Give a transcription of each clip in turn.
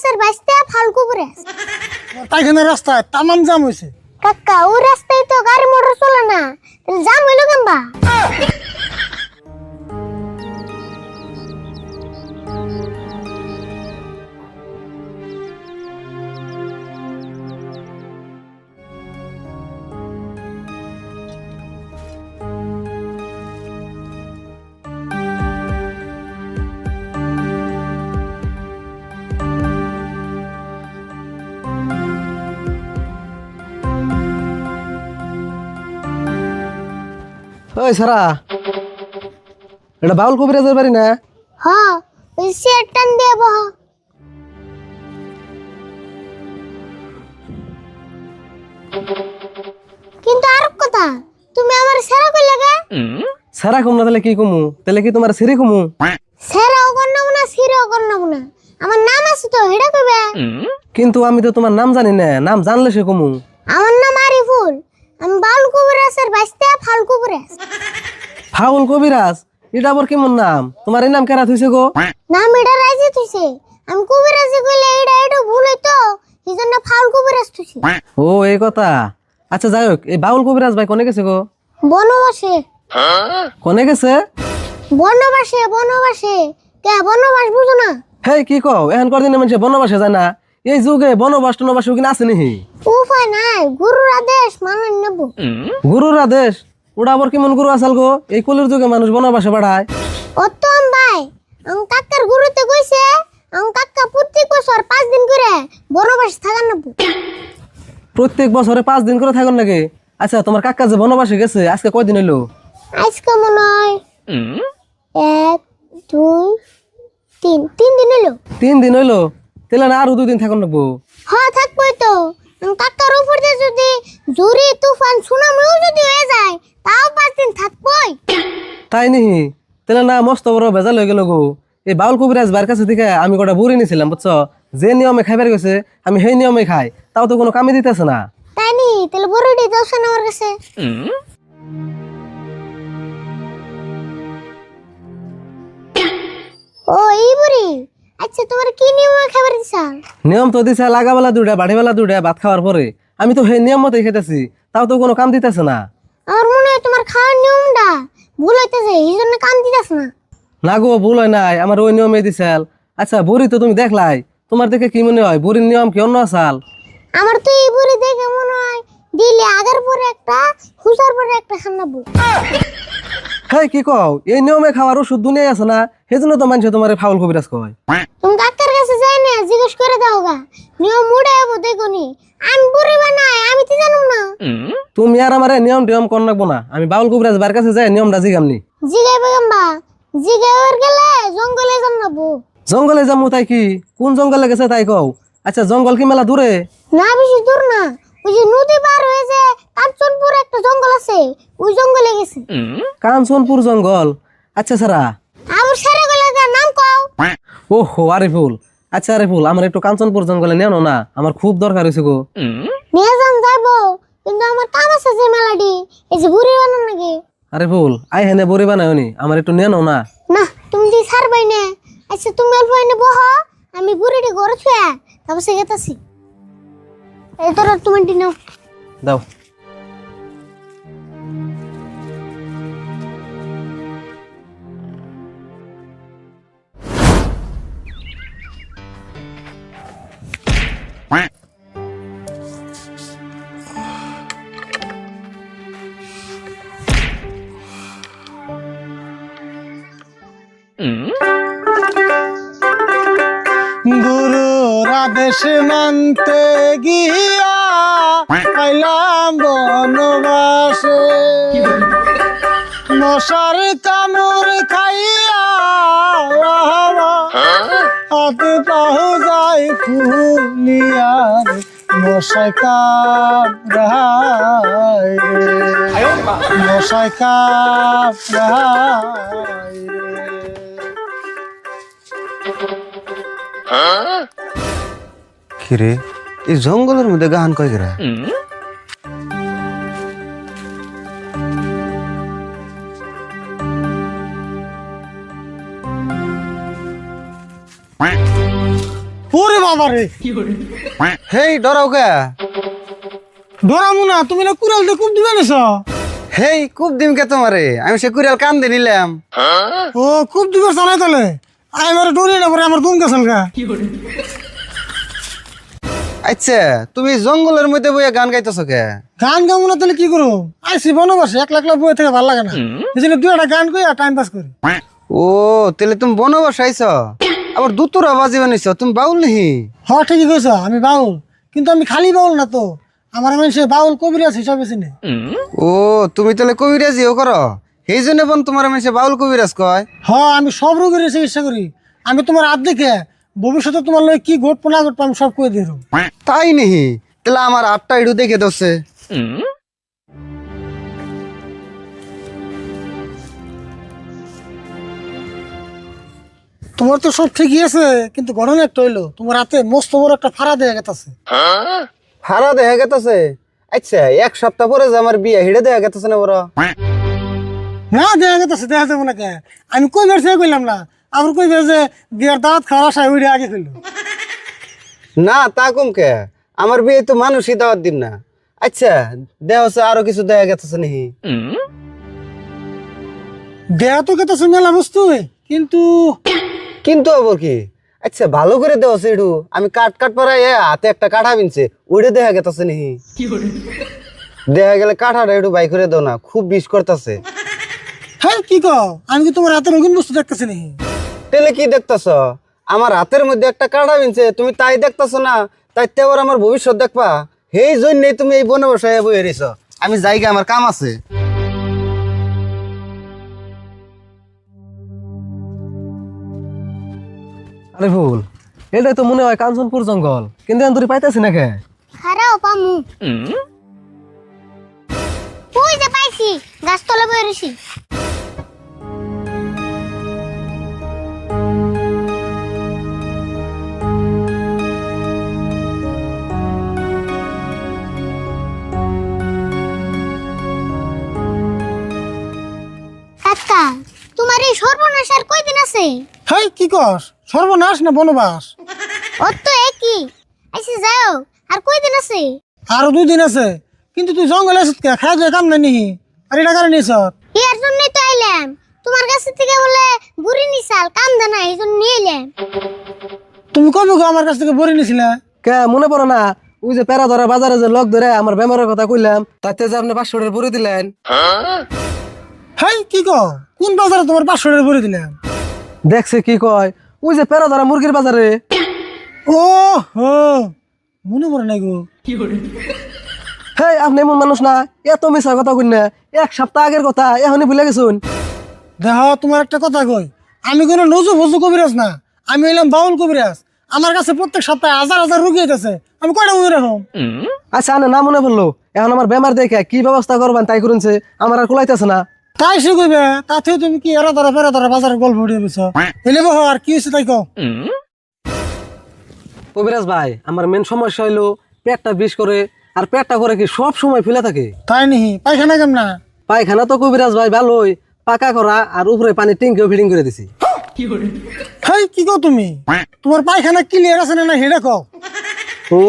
কবিরাজের বাইস্তে ফাল কবিরাজ। তাইখানে রাস্তায় তামাম জাম হয়েছে। কাকা ওই রাস্তায় তো গাড়ি মোটর চলে না, তাহলে জাম হইলো কেমবা? ওই সারা, এটা বাউল কবিরাজের বাড়ি না? হ, ওই সেট টান দিয়ে বহ। কিন্তু আর কথা, তুমি আমার সেরা কই লাগা? সারা কম না তাহলে কি কমু? তাহলে কি তোমার সিরি কমু? সেরাও করনাম না, সিরাও করনাম না, আমার নাম আছে তো, হেডা কইবে। কিন্তু আমি তো তোমার নাম জানি না, নাম জানলে সে কমু। আমার নাম আরিফুল, আমি বাউল কবিরাজের বাইস্তে ফাল কবিরাজ। ফাউল কবিরাজ? এটা আবার কেমন নাম? তোমার এই নাম কেরা থইছে গো? নাম এটা রাজি তুইছে, আমি কবিরাজি কইলে এটা ভুল হইতো, এইজন্য ফাল কবিরাজ তুইছে। ও এই কথা। আচ্ছা যাই হোক, এই বাউল কবিরাজ ভাই কোনে গেছে গো? বনবাসে। কোনে গেছে? বনবাসে বনবাসে। কে বনবাস বুঝো না? হেই কি কও, এখন কদিনে মানুষ বনবাসে যায় না? এই যুগে বনবাস টনবাস কিনা আছে নিহি? উপায় নাই, গুরুর আদেশ মানন নেব। গুরুর আদেশ? ওটা আবার কেমন গুরু আসাল গো? এই কলির যুগে মানুষ বনবাসে বাড়ায়। অতম ভাই, আম কাকার গুরুতে কইছে, আম কাকা প্রত্যেক বছর 5 দিন করে বনবাস থাকার নেব। প্রত্যেক বছরে 5 দিন করে থাকুন নাকি? আচ্ছা তোমার কাকা যে বনবাসে গেছে আজকে কয়দিন হইলো? আজকে মনে হয় 1 2 3 দিন হলো। 3 দিন হইলো? তাহলে না আরো 2 দিন থাকুন লাগবো। হ্যাঁ থাকবোই তো, কাকার উপর দিয়ে যদি জুরি তুফান সুনামিও যদি হয়ে যায় তাও 5 দিন থাকবোই। তাই নিহি? তাহলে না মস্ত বড় ভেজাল হয়ে গেল গো। এই বাউল কবিরাজ বার কাছে থেকে আমি কটা বুড়ি নিছিলাম বুঝছো, যে নিয়মে খাইবার গেছে আমি সেই নিয়মে খাই, তাও তো কোনো কামে দিতেছে না। তাই নি? তাহলে বড়ডি দাও না আমার কাছে। ও এই বুড়ি, আচ্ছা তোমার কি নিয়ম খাবার দিছা? নিয়ম তো দিছে লাগাবেলা দুটা বাড়িবেলা দুটা ভাত খাওয়ার পরে, আমি তো সেই নিয়ম মতোই খেতেছি, তাও তো কোনো কাম দিতেছে না। আমার মনে হয় তোমার খাওয়ার নিয়মটা ভুল হইতেছে, এই জন্য কাম দিতেছ না। না গো ভুল হয় নাই, আমার ওই নিয়মে দিছেল। আচ্ছা বুড়ি তো তুমি দেখলাই, তোমার দেখে কি মনে হয় বুড়ির নিয়ম কি অন্য আসাল? আমার তো এই বুড়ি দেখে মনে হয় দিলে আগের পরে একটা হুসার পরে একটা খানাবো। হ্যাঁ কি কও, এই নিয়মে খাওয়ার ওষুধ দুনিয়ায় আছে না, সেজন্য তো মানুষ তোমার ফাউল কবিরাজ কয়। তুমি ডাক্তার কাছে যাই না, জিজ্ঞেস করে দাও গা, নিয়ম উড়ে যাবো দেখুনি। আমি বুড়ি বানাই, আমি তো জানুম না। তুমি আর আমার নিয়ম টিয়ম কর রাখবো না, আমি বাউল কবিরাজ বার কাছে যাই নিয়মটা জিগামনি। জিগাই বেগম্বা, জিগাইবার গেলে জঙ্গলে জানাবো। জঙ্গলে যাবো তাই কি? কোন জঙ্গলে গেছে তাই কও। আচ্ছা জঙ্গল কি মেলা দূরে? না বেশি দূর না, ওই যে নদী পার হয়ে যে কাঞ্চনপুর একটা জঙ্গল আছে, ওই জঙ্গলে গেছে। কাঞ্চনপুর জঙ্গল? আচ্ছা সারা, আমার সারা গলার নাম কও। ওহো আরিফুল। আচ্ছা আরিফুল, আমার একটু কাঞ্চনপুর জঙ্গলে নেও না, আমার খুব দরকার হয়েছে গো। নিয়ে যান যাইবো, কিন্তু আমার কাম আছে যে মেলাডি, এই যে বুড়ি বানান নাকি। আরিফুল আই হেনে বড়ি বানায়নি, আমার একটু নিয়ে নাও না। না তুমি দি ছাড়বাই না। আচ্ছা তুমি অল্প এনে বহ, আমি বুড়িটি ঘরে ছুঁয়া তারপর সে গেতাছি। এই তোর তুমি নাও। দাও। গুরুর আদেশ মানতে গিয়া পাইলাম বনবাসে, মশার কামড় খাইয়া হাত পাহু যায় ফুলিয়ার মশাই কামড়ায় রে, মশাই কামড়ায় রে। কিরে এই জঙ্গলের মধ্যে গান কয় গেরা? ওরে বাবা রে হেই ডরাও কে ডরামু না, তুমি না কুড়াল দিয়ে খুব দিবে নিছ। হেই খুব দিম কে তোমারে, আমি সে কুড়াল কান দিয়ে নিলাম। ও খুব দিবে জানাই তাহলে আমি আমার ডরিয়ে না পরে আমার দুম গেছেন গা। আচ্ছা তুমি জঙ্গলের মধ্যে বইয়া গান গাইতেছ কে? গান গাবো না তাহলে কি করো? আইসি বনবাসে এক লাখ লাখ বইয়ে থেকে ভালো লাগে না, এই জন্য দুই একটা গান করি আর টাইম পাস করি। ও তাহলে তুমি বনবাস আইছ, আবার দুতুরা বাজিবে নিছ, তুমি বাউল নিহি? হ ঠিকই কইছ, আমি বাউল, কিন্তু আমি খালি বাউল না তো, আমার মানুষে বাউল কবিরাজ হিসাবে চিনে। ও তুমি তাহলে কবিরাজিও করো, সেই জন্য বোন তোমার মানুষে বাউল কবিরাজ কয়। হ আমি সব রোগের চিকিৎসা করি, আমি তোমার হাত দেখে ভবিষ্যতে তোমার লয় কি ঘটবো না ঘটবো আমি সব কই দিই। তাই নিহি? তাহলে আমার আটটা ইডু দেখে দছে। তোমার তো সব ঠিকই আছে, কিন্তু ঘটনা একটা হইলো তোমার হাতে মস্ত বড় একটা ফাড়া দেয়া গেছে। হারা দেখা গেতেছে? আচ্ছা এক সপ্তাহ পরে যে আমার বিয়ে হিড়ে দেখা গেতেছে না বড়? না দেয়া গেছে, দেখা যাবো না কে, আমি কই বের থেকে কইলাম না, আবার কই বের যে বিয়ার দাওয়াত খাওয়ার আশায় ওইটা আগে কইলো। না তা কম কে, আমার বিয়ে তো মানুষই দাওয়াত দিন না। আচ্ছা দেহ আরো কিছু দেখা গেতেছে নাকি? দেয়া তো গেছে মেলা বস্তু, কিন্তু কিন্তু আবার কি? আচ্ছা ভালো করে দেওয়া সেটু, আমি কাট কাট পরাই হাতে একটা কাঠা বিনছে, ওইটা দেখা গেতেছে নাকি? দেখা গেলে কাঠাটা একটু বাই করে দাও না, খুব বিষ করতেছে। হ্যাঁ কি কও, আমি কি তোমার হাতে রঙিন বস্তু দেখতেছি নাকি? তেলে কি দেখতেছ? আমার হাতের মধ্যে একটা কাঠা বিনছে, তুমি তাই দেখতেছ না? তাই তে আবার আমার ভবিষ্যৎ দেখবা, সেই জন্যই তুমি এই বনে বসায় বই এরিস। আমি যাইগা, আমার কাম আছে। আরে ভুল, এটাই তো মনে হয় কাঞ্চনপুর জঙ্গল, কিন্তু আমি তোর পাইতেছি না কে? হারাও পামু। ওই যে পাইছি, গাছতলা বই রইছি। কাকা, তোমার এই সর্বনাশ আর কয়দিন আছে? হ্যাঁ কি কস, সর্বনাশ না বনবাস? ওর তো একই। আইসি যাও, আর কয়দিন আছে? আরো 2 দিন আছে, কিন্তু তুই জঙ্গলে আসত কে, খাই যায় কাম নাই নিহি, আর এটা কারণে নিছ? এর জন্যই তো আইলাম, তোমার কাছে থেকে বলে বুড়ি নিছাল কাম দানা, এই জন্য নিয়ে এলাম। তুমি কবে গো আমার কাছ থেকে বড়ি নিছিলা? কে মনে পড়ে না? ওই যে প্যারা ধরা বাজারে যে লোক ধরে আমার বেমারের কথা কইলাম, তাতে যে আপনি 500 টাকা পরে দিলেন। হ্যাঁ কি কও, কোন বাজারে তোমার 500 টাকা বড়ি দিলাম? দেখছে কি কয়, ওই যে প্যারা ধরা মুরগির বাজারে। ও হো, মনে পড়ে নাই গো। হেই আপনি এমন মানুষ না, এত মিছা কথা কই না, 1 সপ্তাহ আগের কথা এখনই ভুলে গেছুন। দেখ তোমার একটা কথা কই, আমি কোনো নজু ভজু কবিরাজ না, আমি হইলাম বাউল কবিরাজ। আমার কাছে প্রত্যেক সপ্তাহে হাজার হাজার রুগী আছে, আমি কয়টা মনে রাখুন? আচ্ছা আনে না মনে পড়লো, এখন আমার বেমার দেখে কি ব্যবস্থা করবেন তাই করুনছে, আমার আর কুলাইতেছে না। তাই সে কইবে, তাতে তুমি কি এরা ধরা ফেরা ধরা বাজারের গল্প উঠিয়ে দিছ? এলে বহ, আর কি হয়েছে তাই কও। কবিরাজ ভাই, আমার মেন সমস্যা হইলো পেটটা বিষ করে, আর পেটটা করে কি সব সময় ফুলে থাকে। তাই নিহি? পায়খানা কেমন না? পায়খানা তো কবিরাজ ভাই ভালোই, পাকা করা, আর উপরে পানি ট্যাঙ্কিও ফিটিং করে দিছি। হেই কি কও তুমি, তোমার পায়খানা ক্লিয়ার আছে না হেডা কও। ও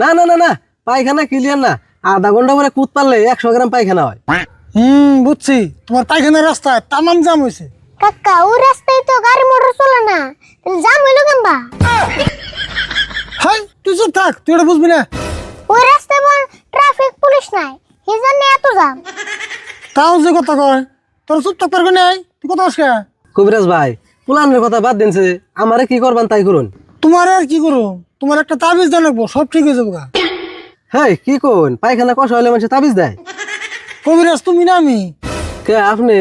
না না না না, পায়খানা ক্লিয়ার না, আধা ঘন্টা পরে কুদ পারলে 100 গ্রাম পায়খানা হয়। বুঝছি, তোমার পায়খানার রাস্তায় তামাম জাম হয়েছে। কাকা, ওই রাস্তায় তো গাড়ি মোটর চলে না, তাহলে জাম হইলো কেনবা? হাই তুই চুপ থাক, তুই এটা বুঝবি না। ওই রাস্তায় বল ট্রাফিক পুলিশ নাই, এই জন্য এত জাম। তাও যে কথা কয়, তোর চুপ থাক পারবি নাই, তুই কথা আসকে। কবিরাজ ভাই, পুলানের কথা বাদ দিনছে, আমারে কি করবেন তাই করুন। তোমার আর কি করো, তোমার একটা তাবিজ দেন রাখবো, সব ঠিক হয়ে যাবো। হ্যাঁ কি কোন, পায়খানা কষা হলে মানুষ তাবিজ দেয়? কবিরাজ তুমি না আমি? কে আপনি?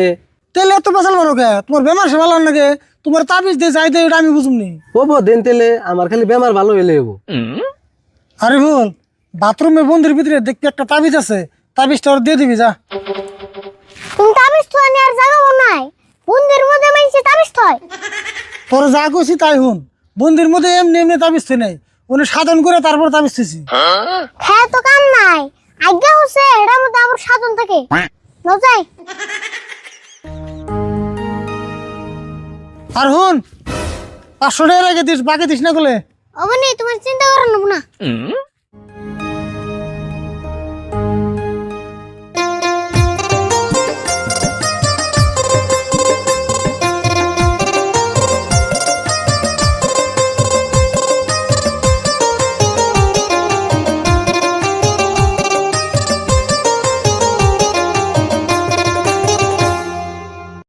তেলে এত পেশাল মারো কে, তোমার বেমার সে ভালো লাগে, তোমার তাবিজ দিয়ে যাই দেয়, এটা আমি বুঝুমনি। হবো দিন তেলে, আমার খালি বেমার ভালো হইলে হবো। আরে বল, বাথরুমে বন্দির ভিতরে দেখতে একটা তাবিজ আছে, তাবিজটা ওর দিয়ে দিবি যা। তুমি তাবিজ তো আনি আর জাগাবো নাই, বন্দির মধ্যে মাইছে তাবিজ থয়। তোর যা কইছি তাই হুন, বন্দির মধ্যে এমনি এমনি তাবিজ থই নাই, উনি সাধন করে তারপর তাবিজ থইছি। হ্যাঁ তো কাম নাই, আজ্ঞা হচ্ছে এটার মধ্যে আবার সাধন থাকে। নজাই আর হুন, 500 টাকা রেখে দিস, বাকি দিস না বলে। অবনি তোমার চিন্তা করানো না